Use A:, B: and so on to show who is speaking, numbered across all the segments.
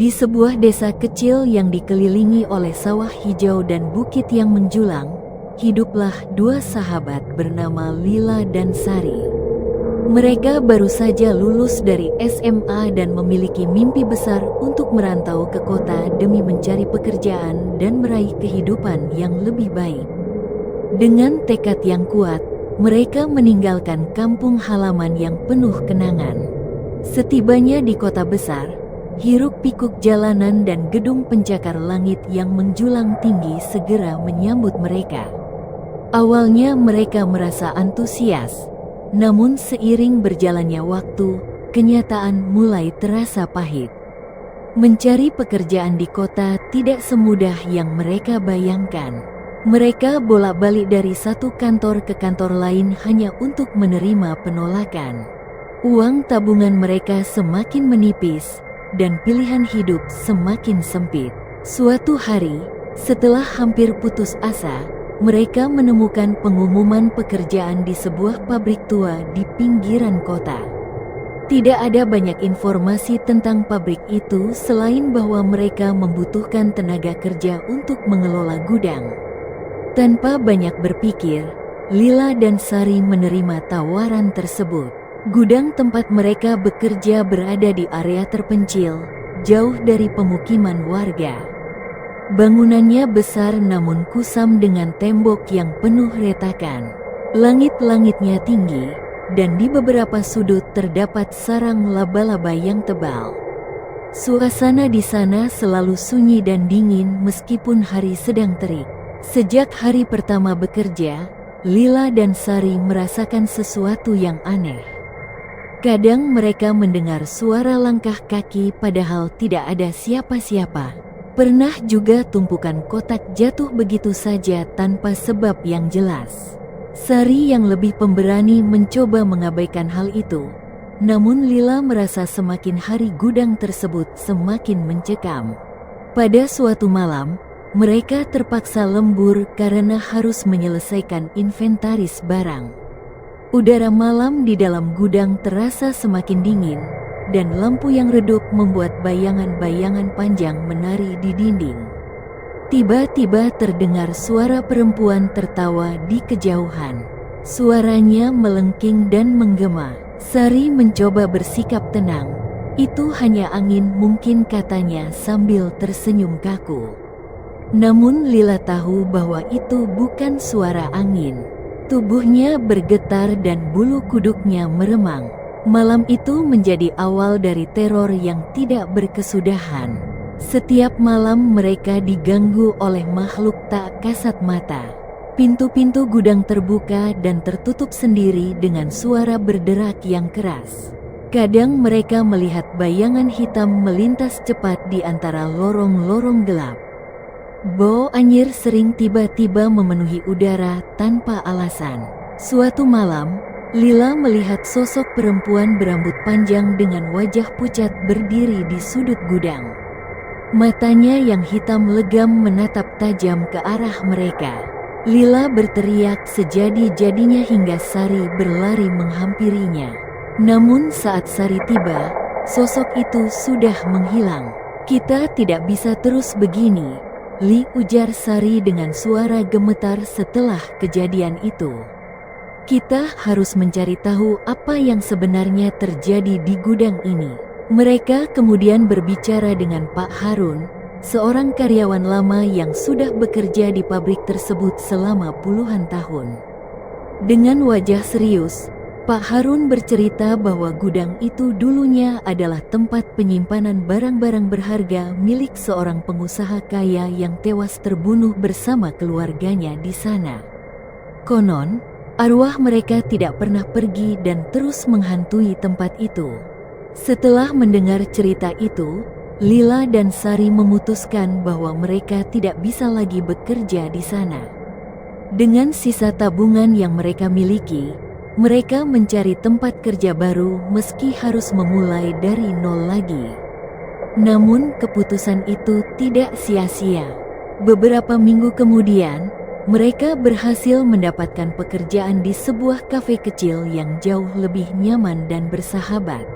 A: Di sebuah desa kecil yang dikelilingi oleh sawah hijau dan bukit yang menjulang, hiduplah dua sahabat bernama Lila dan Sari. Mereka baru saja lulus dari SMA dan memiliki mimpi besar untuk merantau ke kota demi mencari pekerjaan dan meraih kehidupan yang lebih baik. Dengan tekad yang kuat, mereka meninggalkan kampung halaman yang penuh kenangan. Setibanya di kota besar, hiruk-pikuk jalanan dan gedung pencakar langit yang menjulang tinggi segera menyambut mereka. Awalnya mereka merasa antusias, namun seiring berjalannya waktu, kenyataan mulai terasa pahit. Mencari pekerjaan di kota tidak semudah yang mereka bayangkan. Mereka bolak-balik dari satu kantor ke kantor lain hanya untuk menerima penolakan. Uang tabungan mereka semakin menipis, dan pilihan hidup semakin sempit. Suatu hari, setelah hampir putus asa, mereka menemukan pengumuman pekerjaan di sebuah pabrik tua di pinggiran kota. Tidak ada banyak informasi tentang pabrik itu selain bahwa mereka membutuhkan tenaga kerja untuk mengelola gudang. Tanpa banyak berpikir, Lila dan Sari menerima tawaran tersebut. Gudang tempat mereka bekerja berada di area terpencil, jauh dari pemukiman warga. Bangunannya besar namun kusam dengan tembok yang penuh retakan. Langit-langitnya tinggi, dan di beberapa sudut terdapat sarang laba-laba yang tebal. Suasana di sana selalu sunyi dan dingin meskipun hari sedang terik. Sejak hari pertama bekerja, Lila dan Sari merasakan sesuatu yang aneh. Kadang mereka mendengar suara langkah kaki padahal tidak ada siapa-siapa. Pernah juga tumpukan kotak jatuh begitu saja tanpa sebab yang jelas. Sari yang lebih pemberani mencoba mengabaikan hal itu. Namun Lila merasa semakin hari gudang tersebut semakin mencekam. Pada suatu malam, mereka terpaksa lembur karena harus menyelesaikan inventaris barang. Udara malam di dalam gudang terasa semakin dingin, dan lampu yang redup membuat bayangan-bayangan panjang menari di dinding. Tiba-tiba terdengar suara perempuan tertawa di kejauhan. Suaranya melengking dan menggema. Sari mencoba bersikap tenang. "Itu hanya angin mungkin," katanya sambil tersenyum kaku. Namun Lila tahu bahwa itu bukan suara angin. Tubuhnya bergetar dan bulu kuduknya meremang. Malam itu menjadi awal dari teror yang tidak berkesudahan. Setiap malam mereka diganggu oleh makhluk tak kasat mata. Pintu-pintu gudang terbuka dan tertutup sendiri dengan suara berderak yang keras. Kadang mereka melihat bayangan hitam melintas cepat di antara lorong-lorong gelap. Bau anyir sering tiba-tiba memenuhi udara tanpa alasan. Suatu malam, Lila melihat sosok perempuan berambut panjang dengan wajah pucat berdiri di sudut gudang. Matanya yang hitam legam menatap tajam ke arah mereka. Lila berteriak sejadi-jadinya hingga Sari berlari menghampirinya. Namun saat Sari tiba, sosok itu sudah menghilang. "Kita tidak bisa terus begini," Li, ujar Sari dengan suara gemetar setelah kejadian itu. "Kita harus mencari tahu apa yang sebenarnya terjadi di gudang ini." Mereka kemudian berbicara dengan Pak Harun, seorang karyawan lama yang sudah bekerja di pabrik tersebut selama puluhan tahun. Dengan wajah serius, Pak Harun bercerita bahwa gudang itu dulunya adalah tempat penyimpanan barang-barang berharga milik seorang pengusaha kaya yang tewas terbunuh bersama keluarganya di sana. Konon, arwah mereka tidak pernah pergi dan terus menghantui tempat itu. Setelah mendengar cerita itu, Lila dan Sari memutuskan bahwa mereka tidak bisa lagi bekerja di sana. Dengan sisa tabungan yang mereka miliki, mereka mencari tempat kerja baru meski harus memulai dari nol lagi. Namun keputusan itu tidak sia-sia. Beberapa minggu kemudian, mereka berhasil mendapatkan pekerjaan di sebuah kafe kecil yang jauh lebih nyaman dan bersahabat.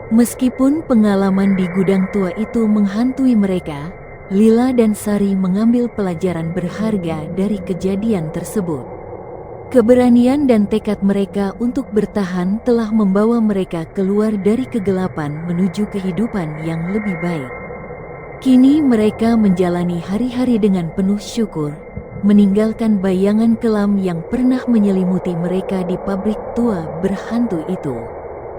A: Meskipun pengalaman di gudang tua itu menghantui mereka, Lila dan Sari mengambil pelajaran berharga dari kejadian tersebut. Keberanian dan tekad mereka untuk bertahan telah membawa mereka keluar dari kegelapan menuju kehidupan yang lebih baik. Kini mereka menjalani hari-hari dengan penuh syukur, meninggalkan bayangan kelam yang pernah menyelimuti mereka di pabrik tua berhantu itu.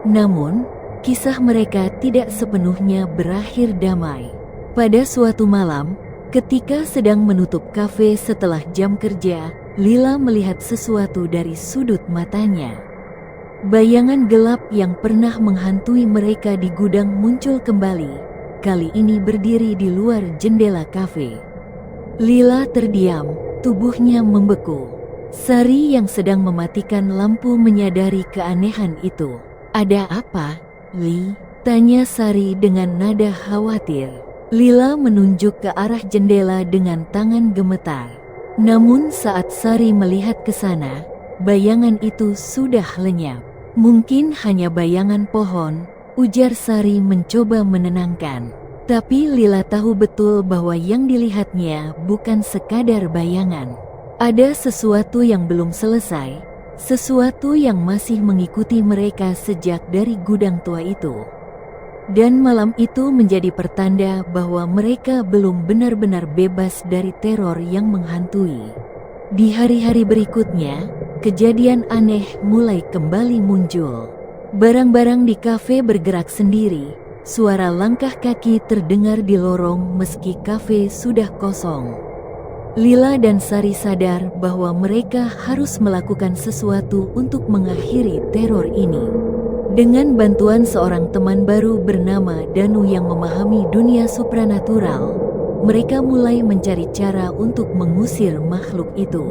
A: Namun, kisah mereka tidak sepenuhnya berakhir damai. Pada suatu malam, ketika sedang menutup kafe setelah jam kerja, Lila melihat sesuatu dari sudut matanya. Bayangan gelap yang pernah menghantui mereka di gudang muncul kembali, kali ini berdiri di luar jendela kafe. Lila terdiam, tubuhnya membeku. Sari yang sedang mematikan lampu menyadari keanehan itu. "Ada apa, Li?" tanya Sari dengan nada khawatir. Lila menunjuk ke arah jendela dengan tangan gemetar. Namun saat Sari melihat ke sana, bayangan itu sudah lenyap. "Mungkin hanya bayangan pohon," ujar Sari mencoba menenangkan. Tapi Lila tahu betul bahwa yang dilihatnya bukan sekadar bayangan. Ada sesuatu yang belum selesai, sesuatu yang masih mengikuti mereka sejak dari gudang tua itu. Dan malam itu menjadi pertanda bahwa mereka belum benar-benar bebas dari teror yang menghantui. Di hari-hari berikutnya, kejadian aneh mulai kembali muncul. Barang-barang di kafe bergerak sendiri, suara langkah kaki terdengar di lorong meski kafe sudah kosong. Lila dan Sari sadar bahwa mereka harus melakukan sesuatu untuk mengakhiri teror ini. Dengan bantuan seorang teman baru bernama Danu yang memahami dunia supranatural, mereka mulai mencari cara untuk mengusir makhluk itu.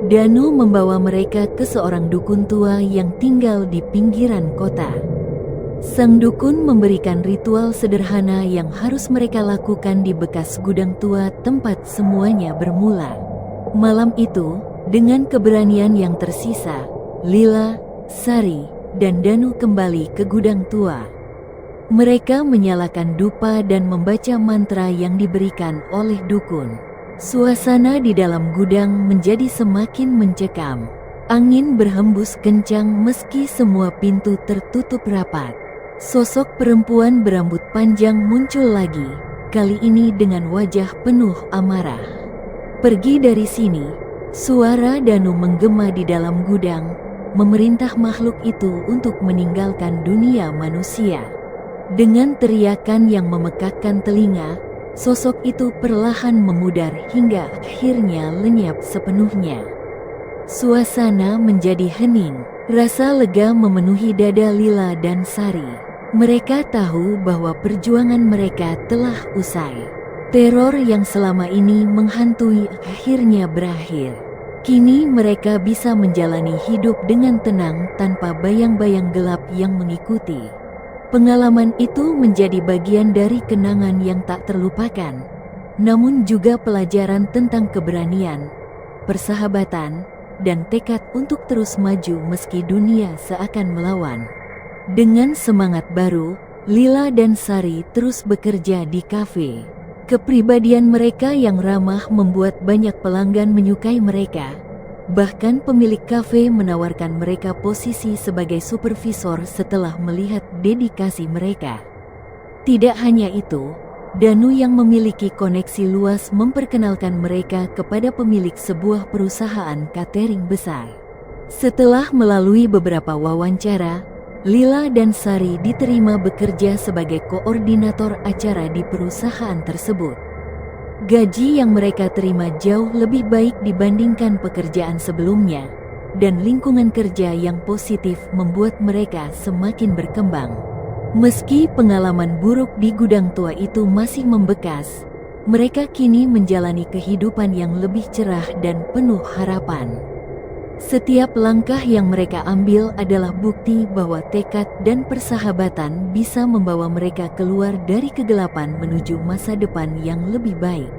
A: Danu membawa mereka ke seorang dukun tua yang tinggal di pinggiran kota. Sang dukun memberikan ritual sederhana yang harus mereka lakukan di bekas gudang tua tempat semuanya bermula. Malam itu, dengan keberanian yang tersisa, Lila, Sari, dan Danu kembali ke gudang tua. Mereka menyalakan dupa dan membaca mantra yang diberikan oleh dukun. Suasana di dalam gudang menjadi semakin mencekam. Angin berhembus kencang meski semua pintu tertutup rapat. Sosok perempuan berambut panjang muncul lagi, kali ini dengan wajah penuh amarah. "Pergi dari sini," suara Danu menggema di dalam gudang, memerintah makhluk itu untuk meninggalkan dunia manusia. Dengan teriakan yang memekakkan telinga, sosok itu perlahan memudar hingga akhirnya lenyap sepenuhnya. Suasana menjadi hening, rasa lega memenuhi dada Lila dan Sari. Mereka tahu bahwa perjuangan mereka telah usai. Teror yang selama ini menghantui akhirnya berakhir. Kini mereka bisa menjalani hidup dengan tenang tanpa bayang-bayang gelap yang mengikuti. Pengalaman itu menjadi bagian dari kenangan yang tak terlupakan, namun juga pelajaran tentang keberanian, persahabatan, dan tekad untuk terus maju meski dunia seakan melawan. Dengan semangat baru, Lila dan Sari terus bekerja di kafe. Kepribadian mereka yang ramah membuat banyak pelanggan menyukai mereka. Bahkan pemilik kafe menawarkan mereka posisi sebagai supervisor setelah melihat dedikasi mereka. Tidak hanya itu, Danu yang memiliki koneksi luas memperkenalkan mereka kepada pemilik sebuah perusahaan catering besar. Setelah melalui beberapa wawancara, Lila dan Sari diterima bekerja sebagai koordinator acara di perusahaan tersebut. Gaji yang mereka terima jauh lebih baik dibandingkan pekerjaan sebelumnya, dan lingkungan kerja yang positif membuat mereka semakin berkembang. Meski pengalaman buruk di gudang tua itu masih membekas, mereka kini menjalani kehidupan yang lebih cerah dan penuh harapan. Setiap langkah yang mereka ambil adalah bukti bahwa tekad dan persahabatan bisa membawa mereka keluar dari kegelapan menuju masa depan yang lebih baik.